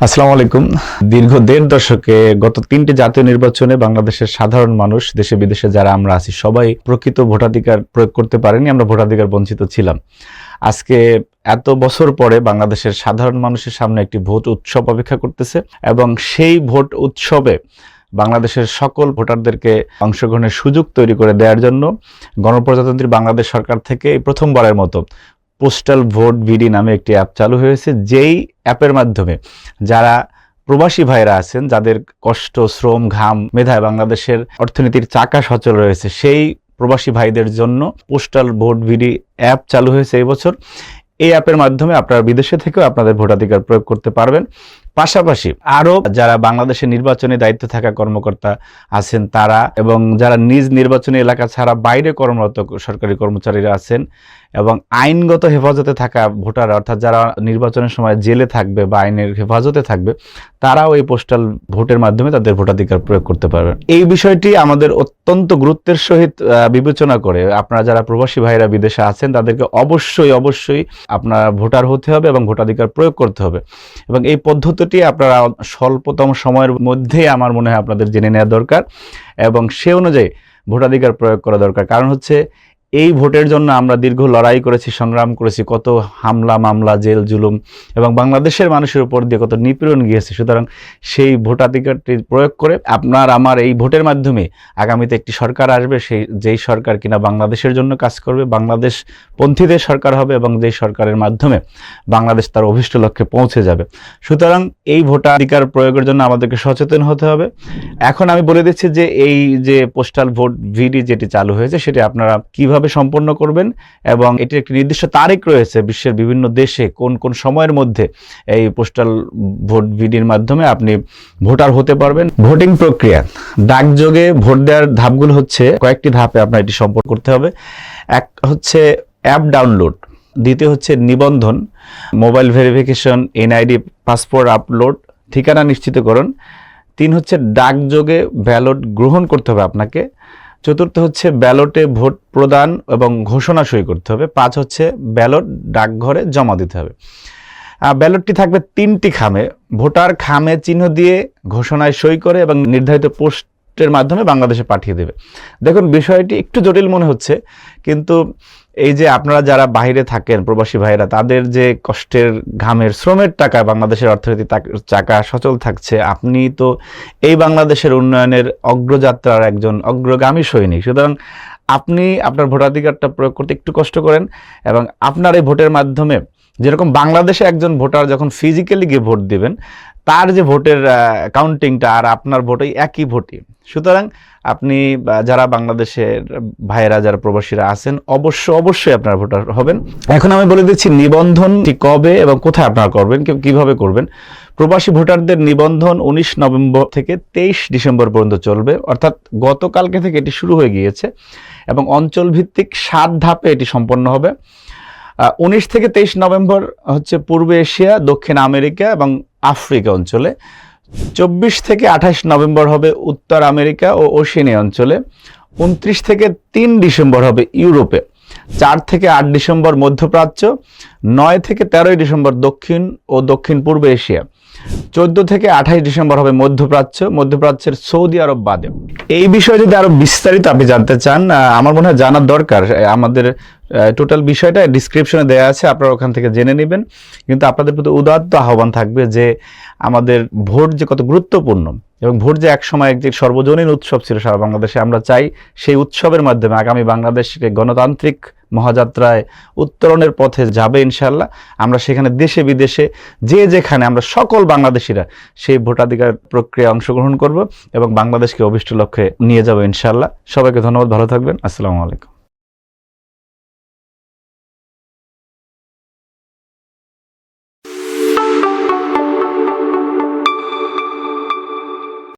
আসসালামু আলাইকুম। দীর্ঘ ১.৫ দশকে গত ৩টি জাতীয় নির্বাচনে বাংলাদেশের সাধারণ মানুষ, দেশে বিদেশে যারা আমরা আছি সবাই প্রকৃত ভোটাধিকার প্রয়োগ করতে পারেনি। আমরা ভোটাধিকার বঞ্চিত ছিলাম। আজকে এত বছর পরে বাংলাদেশের সাধারণ মানুষের সামনে একটি ভোট উৎসব অপেক্ষা করতেছে এবং সেই ভোট উৎসবে বাংলাদেশের সকল ভোটারদেরকে অংশগ্রহণের সুযোগ তৈরি করে দেওয়ার জন্য গণপ্রজাতন্ত্রী বাংলাদেশ সরকার থেকে প্রথমবারের মতো পোস্টাল ভোট ভিডি নামে একটি অ্যাপ চালু হয়েছে। যেই অ্যাপের মাধ্যমে যারা প্রবাসী ভাইরা আছেন, যাদের কষ্ট, শ্রম, ঘাম, মেধায় বাংলাদেশের অর্থনীতির চাকা সচল রয়েছে, সেই প্রবাসী ভাইদের জন্য পোস্টাল ভোট ভিডি অ্যাপ চালু হয়েছে এই বছর। এই অ্যাপের মাধ্যমে আপনারা বিদেশে থেকেও আপনাদের ভোটাধিকার প্রয়োগ করতে পারবেন। পাশাপাশি আরও যারা বাংলাদেশের নির্বাচনে দায়িত্বে থাকা কর্মকর্তা আছেন তারা এবং যারা নিজ নির্বাচনী এলাকা ছাড়া বাইরে কর্মরত সরকারি কর্মচারীরা আছেন এবং আইনগত হেফাজতে থাকা ভোটার, অর্থাৎ যারা নির্বাচনের সময় জেলে থাকবে বা আইনের হেফাজতে থাকবে, তারাও এই পোস্টাল ভোটের মাধ্যমে তাদের ভোটাধিকার প্রয়োগ করতে পারবেন। এই বিষয়টি আমাদের অত্যন্ত গুরুত্বের সহিত বিবেচনা করে আপনারা যারা প্রবাসী ভাইরা বিদেশে আছেন তাদেরকে অবশ্যই আপনারা ভোটার হতে হবে এবং ভোটাধিকার প্রয়োগ করতে হবে। এবং এই পদ্ধতিটি আপনারা স্বল্পতম সময়ের মধ্যেই আমার মনে হয় আপনাদের জেনে নেওয়া দরকার এবং সে অনুযায়ী ভোটাধিকার প্রয়োগ করা দরকার। কারণ হচ্ছে এই ভোটের জন্য আমরা দীর্ঘ লড়াই করেছি, সংগ্রাম করেছি, কত হামলা মামলা, জেল জুলুম এবং বাংলাদেশের মানুষের উপর দিয়ে কত নিপীড়ন গিয়েছে। সুতরাং সেই ভোটাধিকারটি প্রয়োগ করে আপনার আমার এই ভোটের মাধ্যমে আগামীতে একটি সরকার আসবে, যেই সরকার কিনা বাংলাদেশের জন্য কাজ করবে, বাংলাদেশ পন্থীদের সরকার হবে এবং যেই সরকারের মাধ্যমে বাংলাদেশ তার অভীষ্ট লক্ষ্যে পৌঁছে যাবে। সুতরাং এই ভোটাধিকার প্রয়োগের জন্য আমাদেরকে সচেতন হতে হবে। এখন আমি বলে দিচ্ছি যে এই যে পোস্টাল ভোট ভিডি যেটি চালু হয়েছে সেটি আপনারা কিভাবে সম্পন্ন করবেন এবং এটির একটি নির্দিষ্ট তারিখ রয়েছে বিশ্বের বিভিন্ন দেশে কোন কোন সময়ের মধ্যে এই পোস্টাল ভোট ভিডির মাধ্যমে আপনি ভোটার হতে পারবেন। ভোটিং প্রক্রিয়া, ডাকযোগে ভোট দেওয়ার ধাপগুলো হচ্ছে কয়েকটি ধাপে আপনার এটি সম্পন্ন করতে হবে। এক হচ্ছে অ্যাপ ডাউনলোড, দ্বিতীয় হচ্ছে নিবন্ধন, mobile verification, NID, passport upload, ঠিকানা নিশ্চিতকরণ। 3 হচ্ছে ডাকযোগে ব্যালট গ্রহণ করতে হবে আপনাকে। চতুর্থ হচ্ছে ব্যালটে ভোট প্রদান এবং ঘোষণা সই করতে হবে। 5 হচ্ছে ব্যালট ডাকঘরে জমা দিতে হবে। ব্যালটটি থাকবে 3টি খামে, ভোটার খামে চিহ্ন দিয়ে ঘোষণায় সই করে এবং নির্ধারিত পোস্টের মাধ্যমে বাংলাদেশে পাঠিয়ে দেবে। দেখুন, বিষয়টি একটু জটিল মনে হচ্ছে, কিন্তু এই যে আপনারা যারা বাইরে থাকেন প্রবাসী ভাইরা, তাদের যে কষ্টের ঘামের শ্রমের টাকায় বাংলাদেশের অর্থনীতি চাকা সচল থাকছে। আপনি তো এই বাংলাদেশের উন্নয়নের অগ্রযাত্রার একজন অগ্রগামী সৈনিক। সুতরাং আপনি আপনার ভোটাধিকারটা প্রয়োগ করতে একটু কষ্ট করেন এবং আপনার এই ভোটের মাধ্যমে, যেরকম বাংলাদেশে একজন ভোটার যখন ফিজিক্যালি গিয়ে ভোট দিবেন তার যে ভোটের কাউন্টিংটা আর আপনার ভোটই একই ভোটই। সুতরাং আপনি যারা বাংলাদেশের ভাইয়েরা, যারা প্রবাসীরা আছেন, অবশ্যই আপনারা ভোটার হবেন। এখন আমি বলে দিচ্ছি নিবন্ধন কবে এবং কোথায় আপনারা করবেন, কিভাবে করবেন। প্রবাসী ভোটারদের নিবন্ধন 19 নভেম্বর থেকে 23 ডিসেম্বর পর্যন্ত চলবে, অর্থাৎ গতকালকে থেকে এটি শুরু হয়ে গিয়েছে এবং অঞ্চল ভিত্তিক 7 ধাপে এটি সম্পন্ন হবে। 19 থেকে 23 নভেম্বর হচ্ছে পূর্ব এশিয়া, দক্ষিণ আমেরিকা এবং আফ্রিকা অঞ্চলে। 24 থেকে 28 নভেম্বর হবে উত্তর আমেরিকা ও ওশেনিয়া অঞ্চলে। 29 থেকে 3 ডিসেম্বর হবে ইউরোপে। 4 থেকে 8 ডিসেম্বর মধ্যপ্রাচ্য। 9 থেকে 13 ডিসেম্বর দক্ষিণ ও দক্ষিণ পূর্ব এশিয়া। 14 থেকে 28 ডিসেম্বর হবে মধ্যপ্রাচ্যের সৌদি আরব বাদে। এই বিষয়ে যদি আরো বিস্তারিত আপনি জানতে চান, আমার মনে হয় জানার দরকার। আমাদের টোটাল বিষয়টা ডিসক্রিপশনে দেওয়া আছে, আপনারা ওখান থেকে জেনে নেবেন। কিন্তু আপনাদের প্রতি উদাত্ত আহ্বান থাকবে যে আমাদের ভোট যে কত গুরুত্বপূর্ণ এবং ভোট যে একসময় একটি সর্বজনীন উৎসব ছিল সারা বাংলাদেশে, আমরা চাই সেই উৎসবের মাধ্যমে আগামী বাংলাদেশকে গণতান্ত্রিক মহাযাত্রায় উত্তরণের পথে যাবে ইনশাল্লাহ। আমরা সেখানে দেশে বিদেশে যেখানে আমরা সকল বাংলাদেশিরা সেই ভোটাধিকার প্রক্রিয়ায় অংশগ্রহণ করব এবং বাংলাদেশকে অভীষ্ট লক্ষ্যে নিয়ে যাব ইনশাল্লাহ। সবাইকে ধন্যবাদ, ভালো থাকবেন। আসসালামু আলাইকুম।